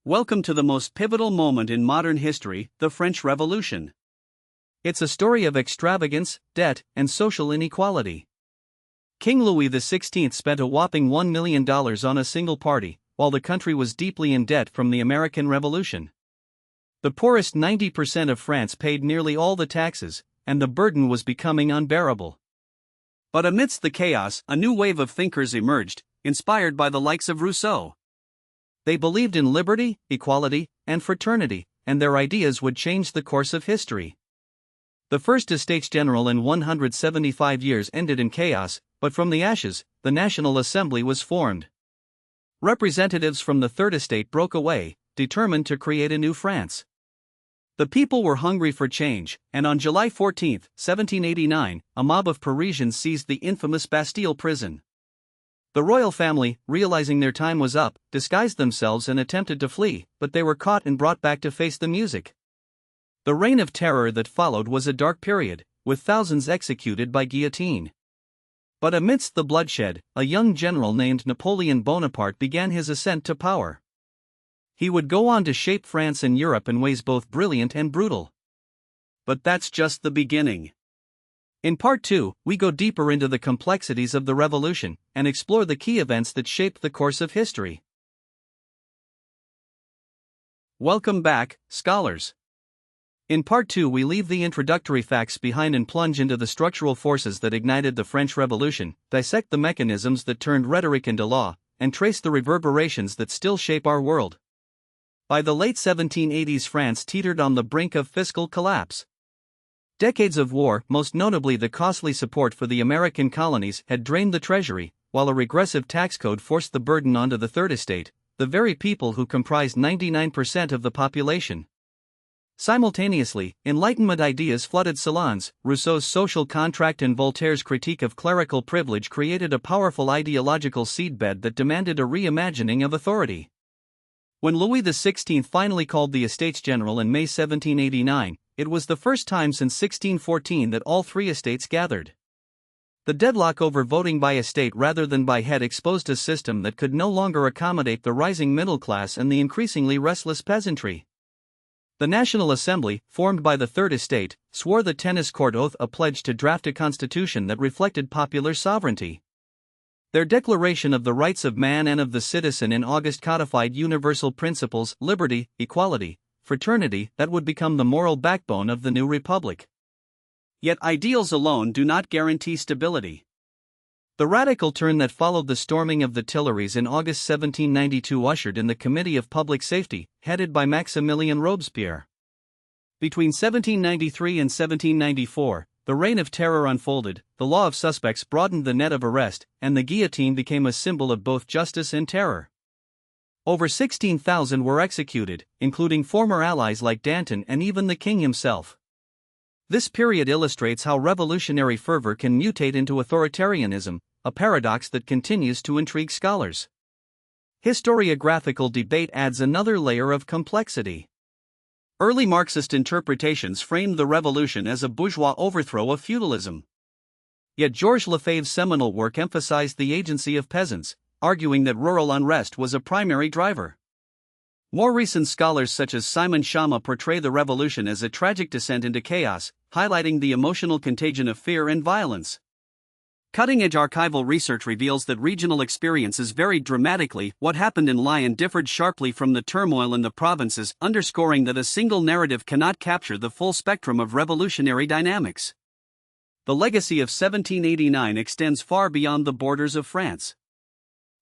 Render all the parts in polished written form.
Welcome to the most pivotal moment in modern history, the French Revolution. It's a story of extravagance, debt, and social inequality. King Louis XVI spent a whopping $1 million on a single party, while the country was deeply in debt from the American Revolution. The poorest 90% of France paid nearly all the taxes, and the burden was becoming unbearable. But amidst the chaos, a new wave of thinkers emerged, inspired by the likes of Rousseau. They believed in liberty, equality, and fraternity, and their ideas would change the course of history. The first Estates General in 175 years ended in chaos, but from the ashes, the National Assembly was formed. Representatives from the Third Estate broke away, determined to create a new France. The people were hungry for change, and on July 14, 1789, a mob of Parisians seized the infamous Bastille prison. The royal family, realizing their time was up, disguised themselves and attempted to flee, but they were caught and brought back to face the music. The reign of terror that followed was a dark period, with thousands executed by guillotine. But amidst the bloodshed, a young general named Napoleon Bonaparte began his ascent to power. He would go on to shape France and Europe in ways both brilliant and brutal. But that's just the beginning. In Part 2, we go deeper into the complexities of the revolution and explore the key events that shaped the course of history. Welcome back, scholars. In Part 2, we leave the introductory facts behind and plunge into the structural forces that ignited the French Revolution, dissect the mechanisms that turned rhetoric into law, and trace the reverberations that still shape our world. By the late 1780s, France teetered on the brink of fiscal collapse. Decades of war, most notably the costly support for the American colonies, had drained the treasury, while a regressive tax code forced the burden onto the Third Estate, the very people who comprised 99% of the population. Simultaneously, Enlightenment ideas flooded salons. Rousseau's social contract and Voltaire's critique of clerical privilege created a powerful ideological seedbed that demanded a reimagining of authority. When Louis XVI finally called the Estates General in May 1789, it was the first time since 1614 that all three estates gathered. The deadlock over voting by estate rather than by head exposed a system that could no longer accommodate the rising middle class and the increasingly restless peasantry. The National Assembly, formed by the Third Estate, swore the tennis court oath, a pledge to draft a constitution that reflected popular sovereignty. Their Declaration of the Rights of Man and of the Citizen in August codified universal principles: liberty, equality, fraternity, that would become the moral backbone of the new republic. Yet ideals alone do not guarantee stability. The radical turn that followed the storming of the Tuileries in August 1792 ushered in the Committee of Public Safety, headed by Maximilien Robespierre. Between 1793 and 1794, the Reign of Terror unfolded, the law of suspects broadened the net of arrest, and the guillotine became a symbol of both justice and terror. Over 16,000 were executed, including former allies like Danton and even the king himself. This period illustrates how revolutionary fervor can mutate into authoritarianism, a paradox that continues to intrigue scholars. Historiographical debate adds another layer of complexity. Early Marxist interpretations framed the revolution as a bourgeois overthrow of feudalism. Yet Georges Lefebvre's seminal work emphasized the agency of peasants, arguing that rural unrest was a primary driver. More recent scholars such as Simon Schama portray the revolution as a tragic descent into chaos, highlighting the emotional contagion of fear and violence. Cutting-edge archival research reveals that regional experiences varied dramatically. What happened in Lyon differed sharply from the turmoil in the provinces, underscoring that a single narrative cannot capture the full spectrum of revolutionary dynamics. The legacy of 1789 extends far beyond the borders of France.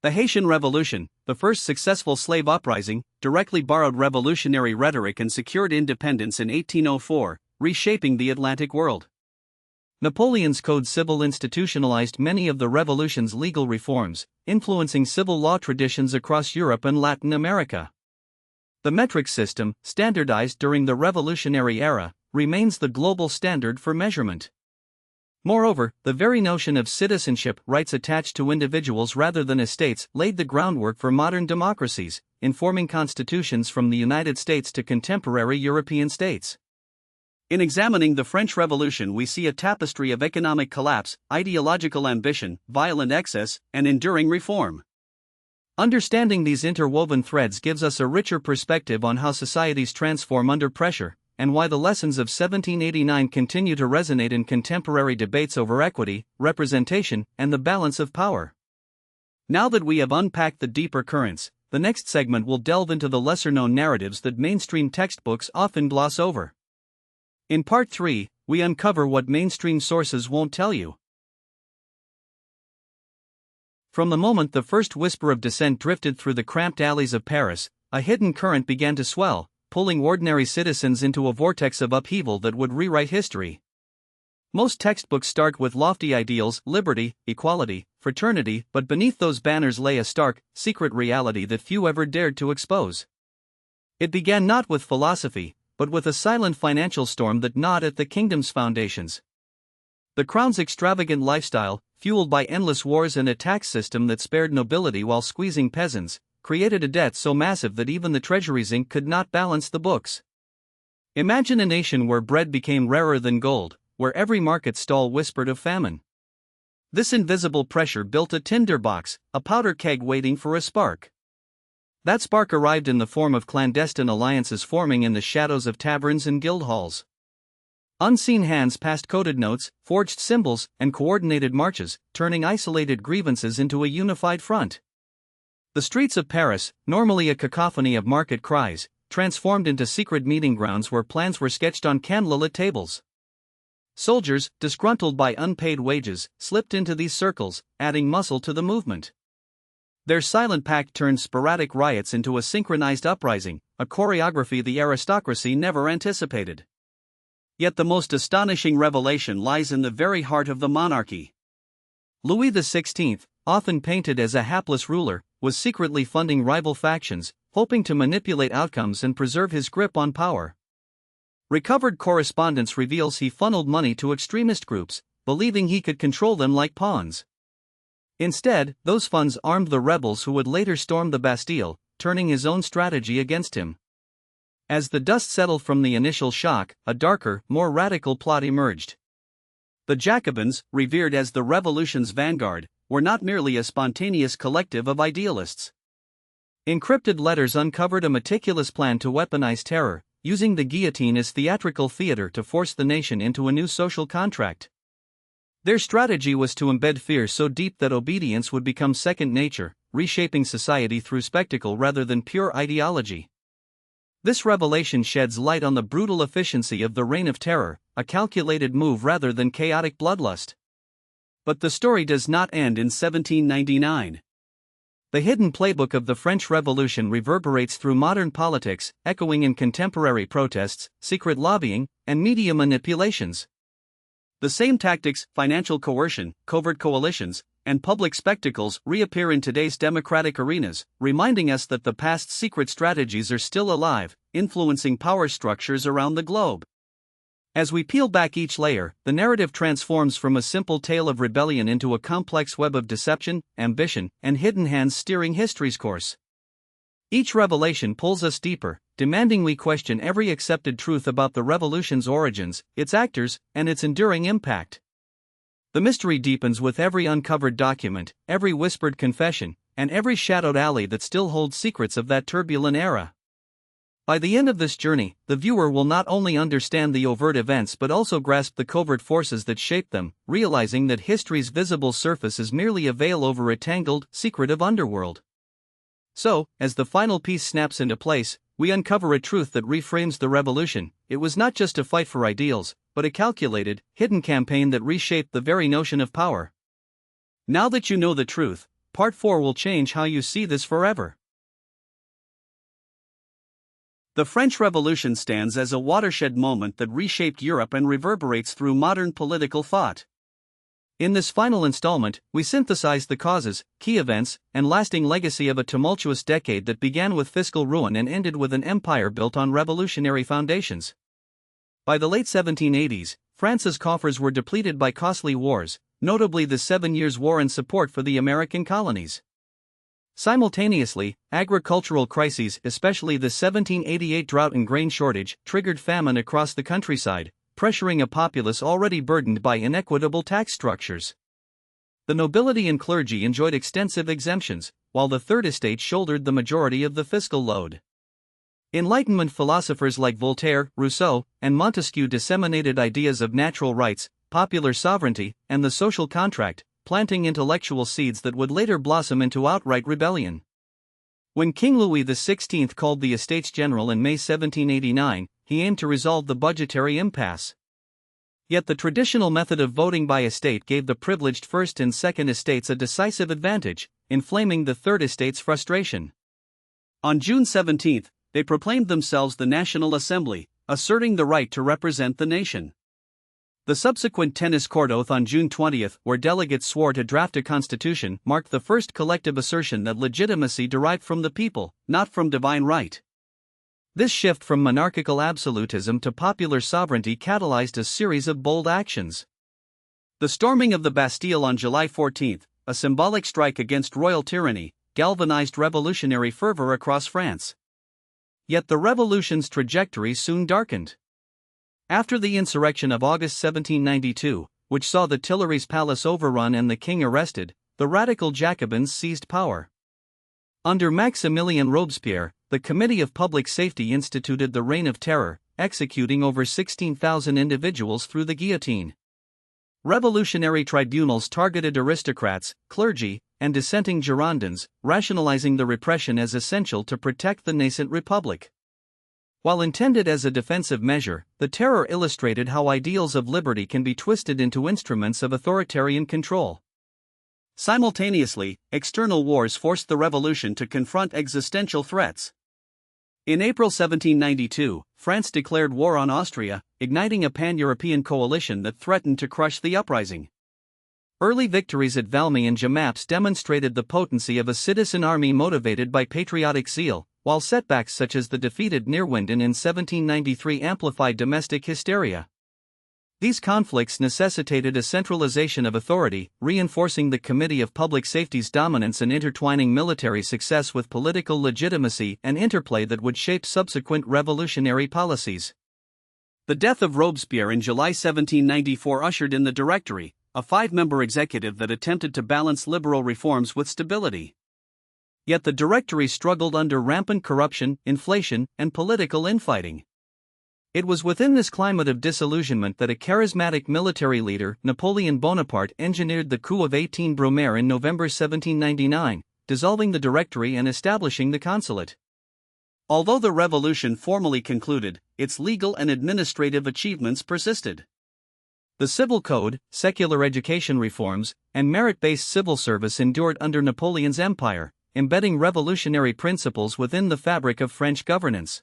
The Haitian Revolution, the first successful slave uprising, directly borrowed revolutionary rhetoric and secured independence in 1804, reshaping the Atlantic world. Napoleon's Code Civil institutionalized many of the revolution's legal reforms, influencing civil law traditions across Europe and Latin America. The metric system, standardized during the Revolutionary era, remains the global standard for measurement. Moreover, the very notion of citizenship rights attached to individuals rather than estates laid the groundwork for modern democracies, informing constitutions from the United States to contemporary European states. In examining the French Revolution, we see a tapestry of economic collapse, ideological ambition, violent excess, and enduring reform. Understanding these interwoven threads gives us a richer perspective on how societies transform under pressure, and why the lessons of 1789 continue to resonate in contemporary debates over equity, representation, and the balance of power. Now that we have unpacked the deeper currents, the next segment will delve into the lesser-known narratives that mainstream textbooks often gloss over. In Part 3, we uncover what mainstream sources won't tell you. From the moment the first whisper of dissent drifted through the cramped alleys of Paris, a hidden current began to swell, pulling ordinary citizens into a vortex of upheaval that would rewrite history. Most textbooks start with lofty ideals, liberty, equality, fraternity, but beneath those banners lay a stark, secret reality that few ever dared to expose. It began not with philosophy, but with a silent financial storm that gnawed at the kingdom's foundations. The crown's extravagant lifestyle, fueled by endless wars and a tax system that spared nobility while squeezing peasants, created a debt so massive that even the treasury's ink could not balance the books. Imagine a nation where bread became rarer than gold, where every market stall whispered of famine. This invisible pressure built a tinderbox, a powder keg waiting for a spark. That spark arrived in the form of clandestine alliances forming in the shadows of taverns and guild halls. Unseen hands passed coded notes, forged symbols, and coordinated marches, turning isolated grievances into a unified front. The streets of Paris, normally a cacophony of market cries, transformed into secret meeting grounds where plans were sketched on candlelit tables. Soldiers, disgruntled by unpaid wages, slipped into these circles, adding muscle to the movement. Their silent pact turned sporadic riots into a synchronized uprising, a choreography the aristocracy never anticipated. Yet the most astonishing revelation lies in the very heart of the monarchy. Louis XVI, often painted as a hapless ruler, was secretly funding rival factions, hoping to manipulate outcomes and preserve his grip on power. Recovered correspondence reveals he funneled money to extremist groups, believing he could control them like pawns. Instead, those funds armed the rebels who would later storm the Bastille, turning his own strategy against him. As the dust settled from the initial shock, a darker, more radical plot emerged. The Jacobins, revered as the revolution's vanguard, were not merely a spontaneous collective of idealists. Encrypted letters uncovered a meticulous plan to weaponize terror, using the guillotine as theatrical theater to force the nation into a new social contract. Their strategy was to embed fear so deep that obedience would become second nature, reshaping society through spectacle rather than pure ideology. This revelation sheds light on the brutal efficiency of the Reign of Terror, a calculated move rather than chaotic bloodlust. But the story does not end in 1799. The hidden playbook of the French Revolution reverberates through modern politics, echoing in contemporary protests, secret lobbying, and media manipulations. The same tactics, financial coercion, covert coalitions, and public spectacles reappear in today's democratic arenas, reminding us that the past's secret strategies are still alive, influencing power structures around the globe. As we peel back each layer, the narrative transforms from a simple tale of rebellion into a complex web of deception, ambition, and hidden hands steering history's course. Each revelation pulls us deeper, demanding we question every accepted truth about the revolution's origins, its actors, and its enduring impact. The mystery deepens with every uncovered document, every whispered confession, and every shadowed alley that still holds secrets of that turbulent era. By the end of this journey, the viewer will not only understand the overt events but also grasp the covert forces that shape them, realizing that history's visible surface is merely a veil over a tangled, secretive underworld. So, as the final piece snaps into place, we uncover a truth that reframes the revolution. It was not just a fight for ideals, but a calculated, hidden campaign that reshaped the very notion of power. Now that you know the truth, Part 4 will change how you see this forever. The French Revolution stands as a watershed moment that reshaped Europe and reverberates through modern political thought. In this final installment, we synthesize the causes, key events, and lasting legacy of a tumultuous decade that began with fiscal ruin and ended with an empire built on revolutionary foundations. By the late 1780s, France's coffers were depleted by costly wars, notably the 7 Years' War and support for the American colonies. Simultaneously, agricultural crises, especially the 1788 drought and grain shortage, triggered famine across the countryside, pressuring a populace already burdened by inequitable tax structures. The nobility and clergy enjoyed extensive exemptions, while the Third Estate shouldered the majority of the fiscal load. Enlightenment philosophers like Voltaire, Rousseau, and Montesquieu disseminated ideas of natural rights, popular sovereignty, and the social contract, planting intellectual seeds that would later blossom into outright rebellion. When King Louis XVI called the Estates General in May 1789, he aimed to resolve the budgetary impasse. Yet the traditional method of voting by estate gave the privileged First and Second Estates a decisive advantage, inflaming the Third Estate's frustration. On June 17, they proclaimed themselves the National Assembly, asserting the right to represent the nation. The subsequent tennis court oath on June 20, where delegates swore to draft a constitution, marked the first collective assertion that legitimacy derived from the people, not from divine right. This shift from monarchical absolutism to popular sovereignty catalyzed a series of bold actions. The storming of the Bastille on July 14, a symbolic strike against royal tyranny, galvanized revolutionary fervor across France. Yet the revolution's trajectory soon darkened. After the insurrection of August 1792, which saw the Tuileries Palace overrun and the king arrested, the radical Jacobins seized power. Under Maximilien Robespierre, the Committee of Public Safety instituted the Reign of Terror, executing over 16,000 individuals through the guillotine. Revolutionary tribunals targeted aristocrats, clergy, and dissenting Girondins, rationalizing the repression as essential to protect the nascent republic. While intended as a defensive measure, the terror illustrated how ideals of liberty can be twisted into instruments of authoritarian control. Simultaneously, external wars forced the revolution to confront existential threats. In April 1792, France declared war on Austria, igniting a pan-European coalition that threatened to crush the uprising. Early victories at Valmy and Jemappes demonstrated the potency of a citizen army motivated by patriotic zeal, while setbacks such as the defeated Neerwinden in 1793 amplified domestic hysteria. These conflicts necessitated a centralization of authority, reinforcing the Committee of Public Safety's dominance and intertwining military success with political legitimacy and interplay that would shape subsequent revolutionary policies. The death of Robespierre in July 1794 ushered in the Directory, a five-member executive that attempted to balance liberal reforms with stability. Yet the Directory struggled under rampant corruption, inflation, and political infighting. It was within this climate of disillusionment that a charismatic military leader, Napoleon Bonaparte, engineered the coup of 18 Brumaire in November 1799, dissolving the Directory and establishing the consulate. Although the revolution formally concluded, its legal and administrative achievements persisted. The civil code, secular education reforms, and merit-based civil service endured under Napoleon's empire, embedding revolutionary principles within the fabric of French governance.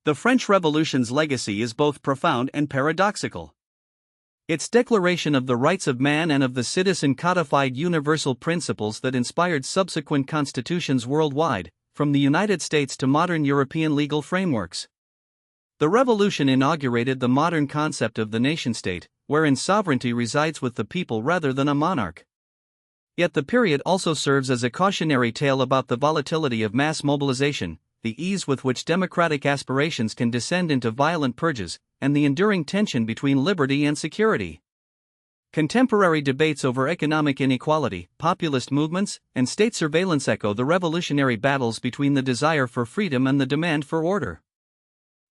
The French Revolution's legacy is both profound and paradoxical. Its declaration of the rights of man and of the citizen codified universal principles that inspired subsequent constitutions worldwide, from the United States to modern European legal frameworks. The revolution inaugurated the modern concept of the nation-state, wherein sovereignty resides with the people rather than a monarch. Yet the period also serves as a cautionary tale about the volatility of mass mobilization, the ease with which democratic aspirations can descend into violent purges, and the enduring tension between liberty and security. Contemporary debates over economic inequality, populist movements, and state surveillance echo the revolutionary battles between the desire for freedom and the demand for order.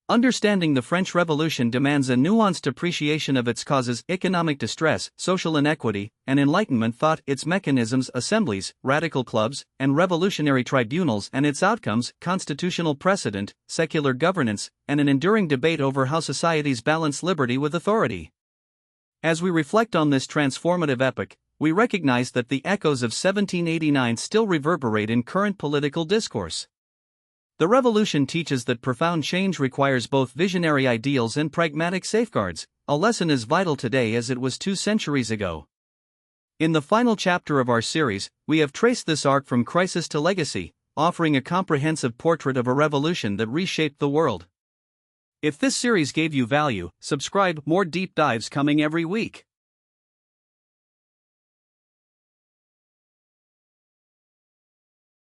Understanding the French Revolution demands a nuanced appreciation of its causes: economic distress, social inequity, and Enlightenment thought, its mechanisms, assemblies, radical clubs, and revolutionary tribunals, and its outcomes, constitutional precedent, secular governance, and an enduring debate over how societies balance liberty with authority. As we reflect on this transformative epoch, we recognize that the echoes of 1789 still reverberate in current political discourse. The revolution teaches that profound change requires both visionary ideals and pragmatic safeguards, a lesson as vital today as it was 2 centuries ago. In the final chapter of our series, we have traced this arc from crisis to legacy, offering a comprehensive portrait of a revolution that reshaped the world. If this series gave you value, subscribe. More deep dives coming every week.